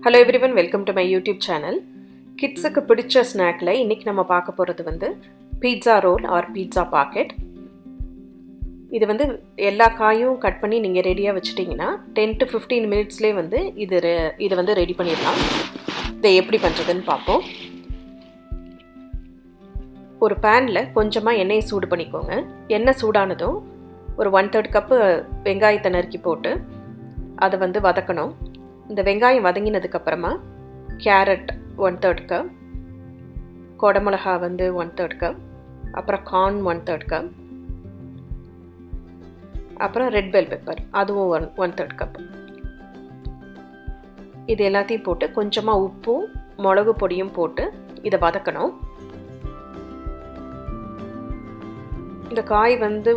Hello everyone, welcome to my YouTube channel. கிட்ஸுக்கு பிடிச்ச ஸ்நாக்கில் இன்றைக்கி நம்ம பார்க்க போகிறது வந்து pizza roll or pizza packet. இது வந்து எல்லா காயும் கட் பண்ணி நீங்கள் ரெடியாக வச்சுட்டிங்கன்னா 10 to 15 மினிட்ஸ்லேயே வந்து இது வந்து ரெடி பண்ணிடலாம். இதை எப்படி பண்ணுறதுன்னு பார்ப்போம். ஒரு பேனில் கொஞ்சமாக எண்ணெயை சூடு பண்ணிக்கோங்க. எண்ணெய் சூடானதும் ஒரு 1/3 கப்பு வெங்காயத்தை நறுக்கி போட்டு அதை வந்து வதக்கணும். இந்த வெங்காயம் வதங்கினதுக்கப்புறமா கேரட் 1/3 கப், கொடமிளகா வந்து 1/3 கப், அப்புறம் கார்ன் 1/3 கப், அப்புறம் ரெட் பெல் பெப்பர் அதுவும் 1/3 கப். இது எல்லாத்தையும் போட்டு கொஞ்சமாக உப்பும் மிளகு பொடியும் போட்டு இதை வதக்கணும். இந்த காய் வந்து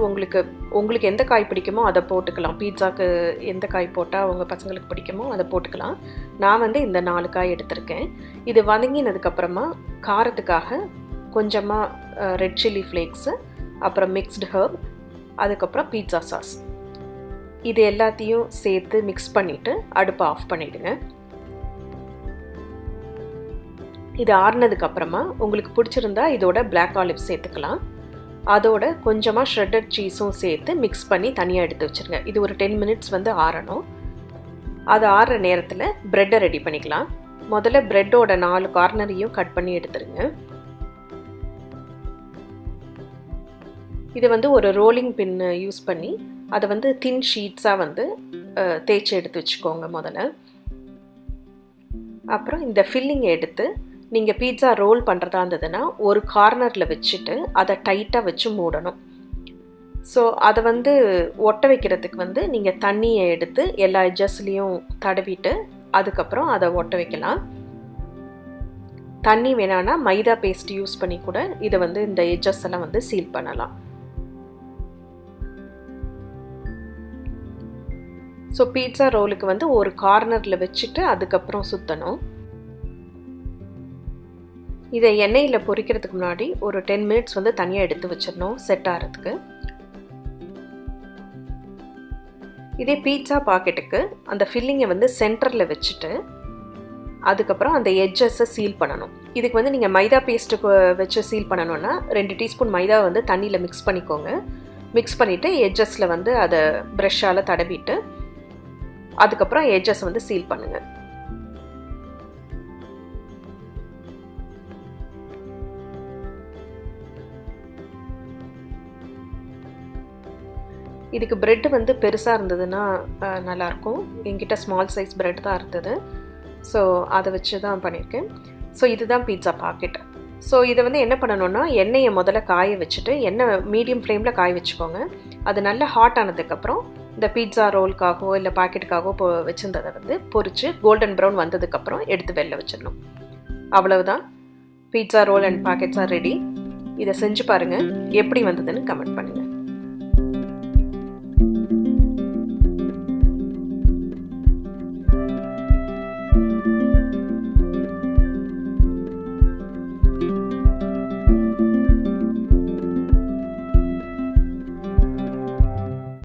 உங்களுக்கு எந்த காய் பிடிக்குமோ அதை போட்டுக்கலாம். பீட்சாக்கு எந்த காய் போட்டால் உங்கள் பசங்களுக்கு பிடிக்குமோ அதை போட்டுக்கலாம். நான் வந்து இந்த 4 காய் எடுத்திருக்கேன். இது வதங்கினதுக்கப்புறமா காரத்துக்காக கொஞ்சமாக ரெட் சில்லி ஃப்ளேக்ஸு, அப்புறம் மிக்ஸ்டு ஹர்ப், அதுக்கப்புறம் பீட்சா சாஸ், இது எல்லாத்தையும் சேர்த்து மிக்ஸ் பண்ணிவிட்டு அடுப்பை ஆஃப் பண்ணிவிடுங்க. இது ஆறுனதுக்கப்புறமா உங்களுக்கு பிடிச்சிருந்தா இதோட பிளாக் ஆலிவ் சேர்த்துக்கலாம். அதோட கொஞ்சமாக ஷ்ரெட்டட் சீஸும் சேர்த்து மிக்ஸ் பண்ணி தனியாக எடுத்து வச்சுருங்க. இது ஒரு 10 மினிட்ஸ் வந்து ஆறணும். அது ஆறுற நேரத்தில் ப்ரெட்டை ரெடி பண்ணிக்கலாம். முதல்ல ப்ரெட்டோட 4 கார்னரையும் கட் பண்ணி எடுத்துருங்க. இது வந்து ஒரு ரோலிங் பின் யூஸ் பண்ணி அதை வந்து தின் ஷீட்ஸாக வந்து தேய்ச்சி எடுத்து வச்சுக்கோங்க முதல்ல. அப்புறம் இந்த ஃபில்லிங்கை எடுத்து நீங்கள் பீட்சா ரோல் பண்ணுறதா இருந்ததுன்னா ஒரு கார்னரில் வச்சுட்டு அதை டைட்டாக வச்சு மூடணும். ஸோ அதை வந்து ஒட்ட வைக்கிறதுக்கு வந்து நீங்கள் தண்ணியை எடுத்து எல்லா எட்ஜஸ்லேயும் தடவிட்டு அதுக்கப்புறம் அதை ஒட்ட வைக்கலாம். தண்ணி வேணான்னா மைதா பேஸ்ட் யூஸ் பண்ணி கூட இதை வந்து இந்த எட்ஜஸ் எல்லாம் வந்து சீல் பண்ணலாம். ஸோ பீட்சா ரோலுக்கு வந்து ஒரு கார்னரில் வச்சுட்டு அதுக்கப்புறம் சுற்றணும். இதை எண்ணெயில் பொரிக்கிறதுக்கு முன்னாடி ஒரு 10 மினிட்ஸ் வந்து தனியாக எடுத்து வச்சிடணும் செட் ஆகிறதுக்கு. இதே பீட்சா பாக்கெட்டுக்கு அந்த ஃபில்லிங்கை வந்து சென்டரில் வச்சுட்டு அதுக்கப்புறம் அந்த எட்ஜஸை சீல் பண்ணணும். இதுக்கு வந்து நீங்கள் மைதா பேஸ்ட்டுக்கு வச்சு சீல் பண்ணணுன்னா 2 டீஸ்பூன் மைதா வந்து தண்ணியில் மிக்ஸ் பண்ணிக்கோங்க. மிக்ஸ் பண்ணிவிட்டு எட்ஜஸில் வந்து அதை ப்ரெஷ்ஷால் தடவிட்டு அதுக்கப்புறம் எட்ஜஸ் வந்து சீல் பண்ணுங்கள். இதுக்கு ப்ரெட்டு வந்து பெருசாக இருந்ததுன்னா நல்லாயிருக்கும். என்கிட்ட ஸ்மால் சைஸ் ப்ரெட் தான் இருந்தது. ஸோ அதை வச்சு தான் பண்ணியிருக்கேன். ஸோ இதுதான் பீட்சா பாக்கெட். ஸோ இதை வந்து என்ன பண்ணணுன்னா எண்ணெயை முதல்ல காய வச்சுட்டு எண்ணெய் மீடியம் ஃப்ளேமில் காய வச்சுக்கோங்க. அது நல்லா ஹாட் ஆனதுக்கப்புறம் இந்த பீட்சா ரோலுக்காகவோ இல்லை பாக்கெட்டுக்காகவோ வச்சுருந்ததை வந்து பொரித்து கோல்டன் ப்ரௌன் வந்ததுக்கப்புறம் எடுத்து வெளில வச்சிடணும். அவ்வளவுதான், pizza roll and packets are ready. இதை செஞ்சு பாருங்கள், எப்படி வந்ததுன்னு கமெண்ட் பண்ணுங்கள்.